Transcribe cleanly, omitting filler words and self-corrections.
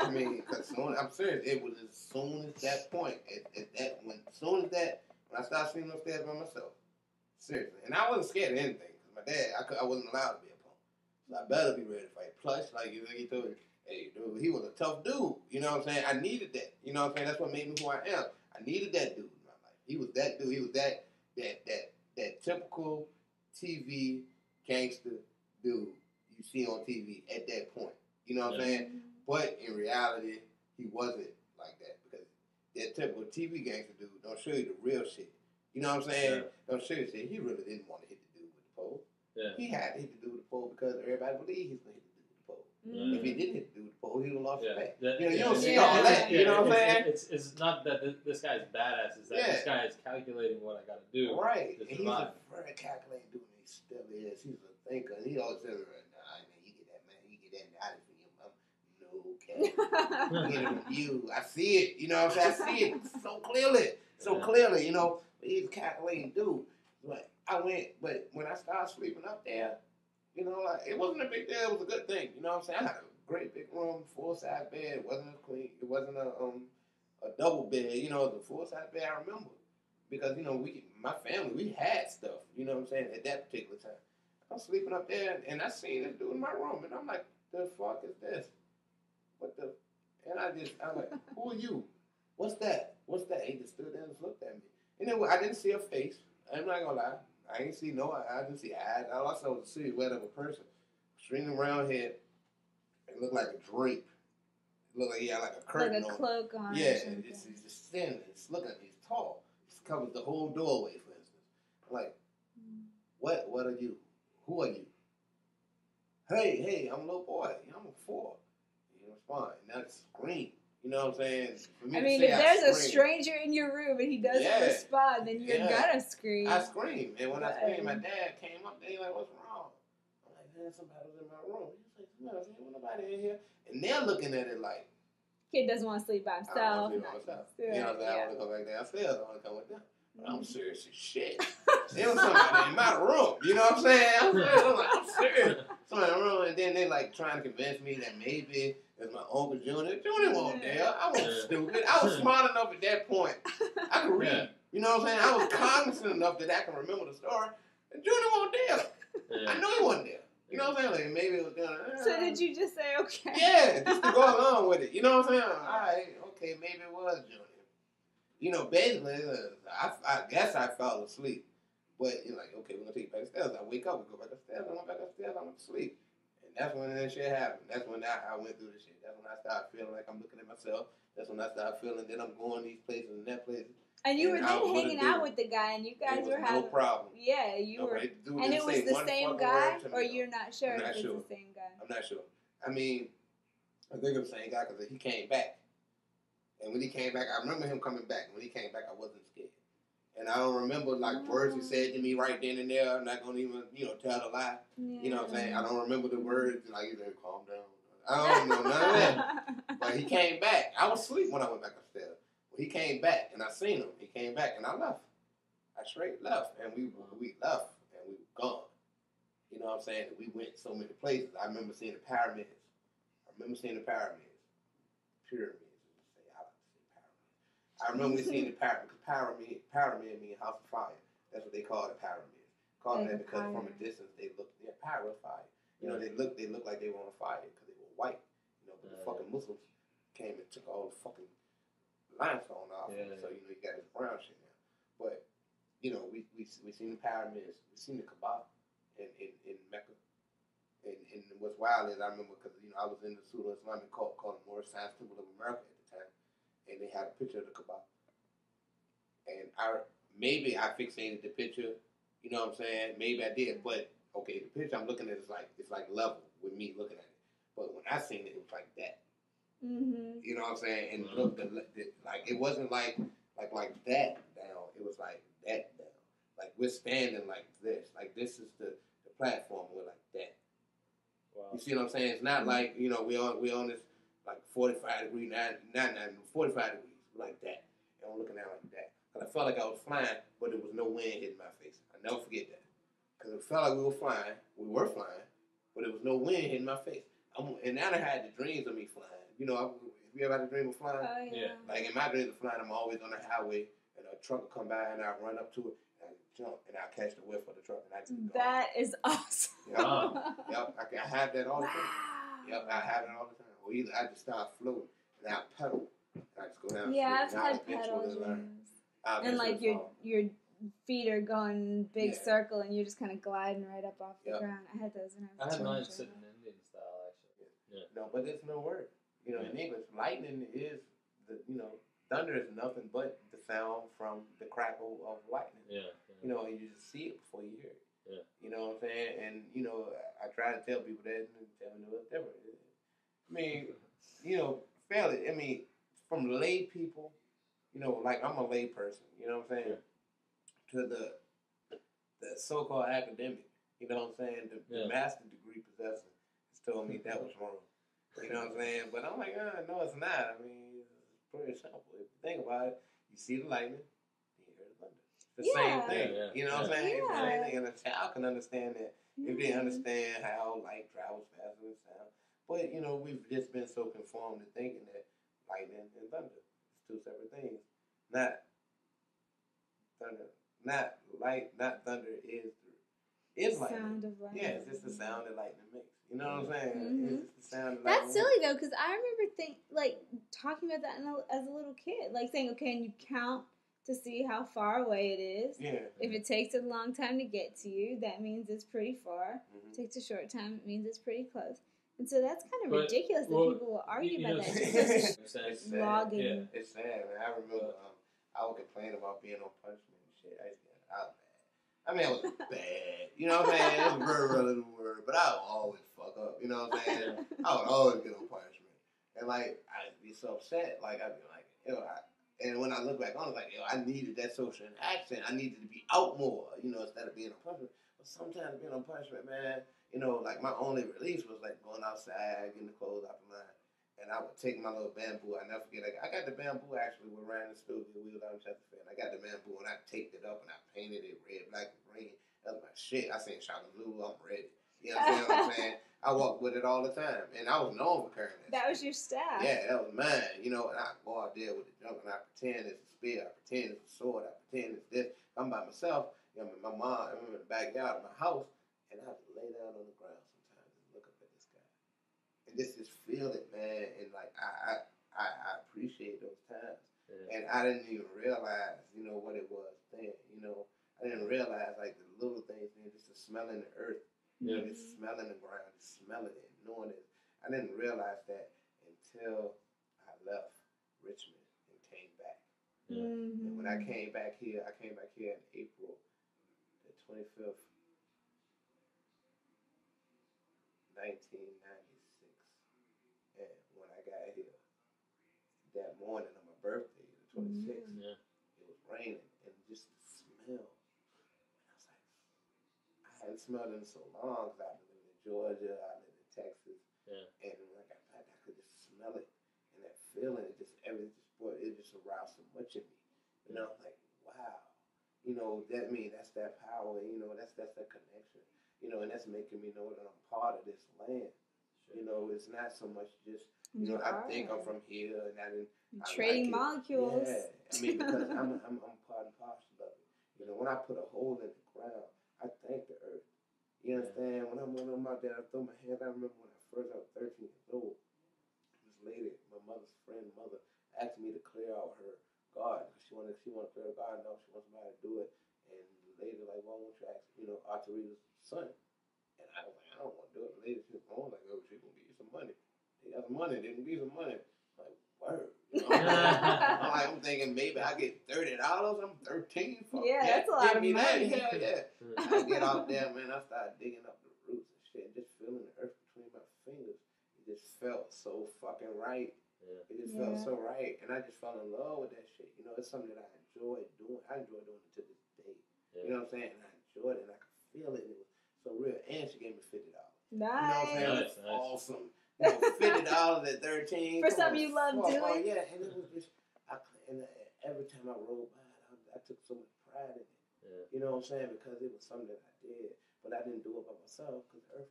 I mean, because I'm serious. It was as soon as that point, when I started sleeping upstairs by myself, seriously, and I wasn't scared of anything because my dad, I wasn't allowed to be a punk, so I better be ready to fight. Plus, like he told me, hey, dude, he was a tough dude. You know what I'm saying? I needed that. You know what I'm saying? That's what made me who I am. I needed that dude in my life. He was that dude. He was that typical TV gangster dude you see on TV at that point. You know what I'm saying? But in reality, he wasn't like that because that typical TV gangster dude don't show you the real shit. You know what I'm saying? Don't show you shit. He really didn't want to hit the dude with the pole. Yeah. He had to hit the dude with the pole because everybody believed he was going to hit the dude with the pole. If he didn't hit the dude with the pole, he would have lost his back. You don't see all that. You know what I'm saying? It's not that this guy's badass. It's that this guy is calculating what I got to do. Right. And he's a very calculating dude. And he still is. He's a thinker. And he always says, nah, man, you get that, man. You get that out of him. No, okay. Get it from you. I see it. You know what I'm saying? I see it so clearly. So clearly, you know. He's a calculating dude. Like, but when I started sleeping up there, you know, like, it wasn't a big deal. It was a good thing. You know what I'm saying? I had a great big room, full-size bed. It wasn't a queen. It wasn't a double bed. You know, it was a full-size bed. I remember because, you know, my family, we had stuff. You know what I'm saying? At that particular time, I'm sleeping up there, and I seen this dude in my room, and I'm like, the fuck is this? What the? And I'm like, who are you? What's that? What's that? He just stood there and just looked at me. And then I didn't see a face. I'm not gonna lie. I didn't see I didn't see eyes. All I saw was a silhouette of a person. Stringing around head. It looked like a drape. It looked like he had like a curtain like a cloak on. Yeah, he's just standing. He's looking at me. He's tall. He covers the whole doorway, for instance. I'm like, what are you? Who are you? Hey, I'm a little boy. I'm a 4. You respond. And that's scream. You know what I'm saying? For me if there's a stranger in your room and he doesn't respond, then you're gonna scream. I scream. And when I screamed, my dad came up there, he's like, what's wrong? I'm like, man, somebody was in my room. He's like, no, there's nobody in here. And they're looking at it like, kid doesn't want to sleep by himself. I don't want to sleep by myself. You know what I'm saying? I want to go back downstairs. I want to come with them. But I'm serious as shit. There was somebody in my room. You know what I'm saying? I'm like, I'm serious. Somebody in my room. And then they like trying to convince me that maybe it's my Uncle Junior. Junior wasn't there. I wasn't stupid. I was smart enough at that point. I could read. Yeah. You know what I'm saying? I was cognizant enough that I can remember the story. And Junior wasn't there. Yeah. I know he wasn't there. You know what I'm saying? Like maybe it was down there. So did you just say okay? Yeah, just to go along with it. You know what I'm saying? All right, okay, maybe it was Junior. You know, basically, I guess I fell asleep. But you're like, okay, we're going to take you back upstairs. I wake up, we go back upstairs. I went back upstairs, I went to sleep. And that's when that shit happened. That's when I went through the shit. That's when I started feeling like I'm looking at myself. That's when I started feeling that I'm going these places and that place. And you were then hanging out with the guy, and you guys were having... no problem. Yeah, you were... And it was the same guy? Or you're not sure if it's the same guy? I'm not sure. I mean, I think it was the same guy because he came back. And when he came back, I remember him coming back. When he came back, I wasn't scared. And I don't remember, like, words he said to me right then and there. I'm not going to even, tell a lie. Yeah. You know what I'm saying? I don't remember the words. Like, he said, calm down. I don't know none of that. But he came back. I was asleep when I went back upstairs. Well, he came back, and I seen him. He came back, and I left. I straight left. And we left, and we were gone. You know what I'm saying? We went so many places. I remember seeing the pyramids. Pyramids. I remember seeing the pyramid, because pyramid means house of fire. That's what they call the pyramids. Call it that because from a distance they look, pyro fire. You know, they look like they were on fire because they were white. You know, but the fucking Muslims came and took all the fucking limestone off. Yeah. So, you got this brown shit now. But, we seen the pyramids. We seen the Kaaba in Mecca. And what's wild is I remember because, I was in the pseudo-Islamic cult called the Moorish Science Temple of America at the time. And they had a picture of the Kaaba. And maybe I fixated the picture, you know what I'm saying? Maybe I did, but okay, the picture I'm looking at is like level with me looking at it. But when I seen it was like that. Mm-hmm. You know what I'm saying? And look, like it wasn't like that down. It was like that down. Like we're standing like this. Like this is the platform. We're like that. Wow. You see what I'm saying? It's not like we on this like 45 degrees, not 45 degrees like that. And I'm looking at it like that. Because I felt like I was flying, but there was no wind hitting my face. I never forget that. Because it felt like we were flying, but there was no wind hitting my face. And now I had the dreams of me flying. you ever had a dream of flying? Oh, yeah. Like in my dreams of flying, I'm always on the highway, and a truck will come by, and I run up to it, and I jump, and I catch the whiff of the truck, and I just go. That is awesome. Yep. I have that all the time. Yep, I have it all the time. Or either I just start floating, and I pedal, and I just go down. Yeah, I've had pedal dreams. And like your feet are going big circle, and you're just kind of gliding right up off the ground. I had those when I was I had mine sitting Indian style, actually. Yeah. No, but it's no word. You know, in English, lightning is thunder is nothing but the sound from the crackle of lightning. Yeah. You know, and you just see it before you hear it. Yeah. You know what I'm saying? And, I try to tell people that and tell me what's different. I mean, fairly, from lay people, like I'm a lay person, you know what I'm saying? To the so-called academic, you know what I'm saying? The master degree possessor has told me that was wrong. You know what I'm saying? But I'm like, no, it's not. I mean, it's pretty simple. If you think about it, you see the lightning, you hear the thunder. It's the same thing. Yeah. You know what I'm saying? It's the same thing. And a child can understand that if they understand how light travels faster than sound. But, we've just been so conformed to thinking that lightning and thunder is two separate things. Not thunder. Not light, not thunder is lightning. Sound of lightning. Yeah, it's just the sound that lightning makes. You know what I'm saying? Mm-hmm. It's just the sound of lightning. That's silly though, because I remember talking about that as a little kid, like saying, okay, and you count to see how far away it is. Yeah. If it takes a long time to get to you, that means it's pretty far. Mm-hmm. If it takes a short time, it means it's pretty close. And so that's kind of ridiculous that people will argue about that. It's sad. Logging. Yeah, it's sad, man. I remember I would complain about being on punishment and shit. I was bad. I mean, I was bad. You know what I'm saying? It was very relative word, but I would always fuck up. You know what I'm saying? I would always get on punishment. And, I'd be so upset. I'd be like, and when I look back on it, I needed that social interaction. I needed to be out more, instead of being on punishment. But sometimes being on punishment, man, my only release was, going outside, getting the clothes out the line. And I would take my little bamboo. I never forget. I got the bamboo, actually, with Ryan in the studio. We was out in Chesterfield. And I got the bamboo, and I taped it up, and I painted it red, black, and green. That was my shit. I seen Shagaloo, I'm ready. You know what I'm saying? I walked with it all the time. And I was known for carrying that. That was your staff. Yeah, that was mine. And I go out there with the junk, and I pretend it's a spear. I pretend it's a sword. I pretend it's this. I'm by myself. My mom, I'm in the backyard of my house, and I have to lay down on the ground sometimes and look up at the sky. And just feel it, man. And, I appreciate those times. Yeah. And I didn't even realize, what it was then. I didn't realize, the little things, man, just the smell in the earth. Just smelling the ground, just smelling it, knowing it. I didn't realize that until I left Richmond and came back. Mm-hmm. And when I came back here in April the 25th, 1996. And when I got here that morning on my birthday, the 26th, it was raining, and just the smell. I hadn't smelled it in so long because I've been living in Georgia, I live in Texas, and when I got back, I could just smell it, and that feeling, it just aroused so much in me. Wow, that's that power, that's that connection, and that's making me know that I'm part of this land. Sure. It's not so much just, I think I'm from here, and trading molecules. Yeah, because I'm part and parcel of it. When I put a hole in the ground, I thank the earth. You understand? When I'm out there, I throw my hands. I remember when I was 13 years old. This lady, my mother's friend, asked me to clear out her garden. She wanted to clear her garden out. She wants somebody to do it. And the lady why don't you ask, Arturita's son? And I was like, I don't want to do it. The lady, she was like, oh, she's going to give you some money. They got some money. They can give you some money. I'm like, word. I'm thinking maybe I get $30. I'm 13. That's a lot of money. Hell yeah. I get out there, man. I started digging up the roots and shit, just feeling the earth between my fingers. It just felt so fucking right. Yeah. It just felt so right, and I just fell in love with that shit. It's something that I enjoy doing. I enjoy doing it to this day. Yeah. You know what I'm saying? And I enjoyed it, and I could feel it. And it was so real. And she gave me $50. Nice. You know what I'm saying? Nice. Awesome. $50 at 13 for something you love doing. Yeah, and it was just, every time I rode by it, I took so much pride in it. Yeah. You know what I'm saying? Because it was something that I did, but I didn't do it by myself because the earth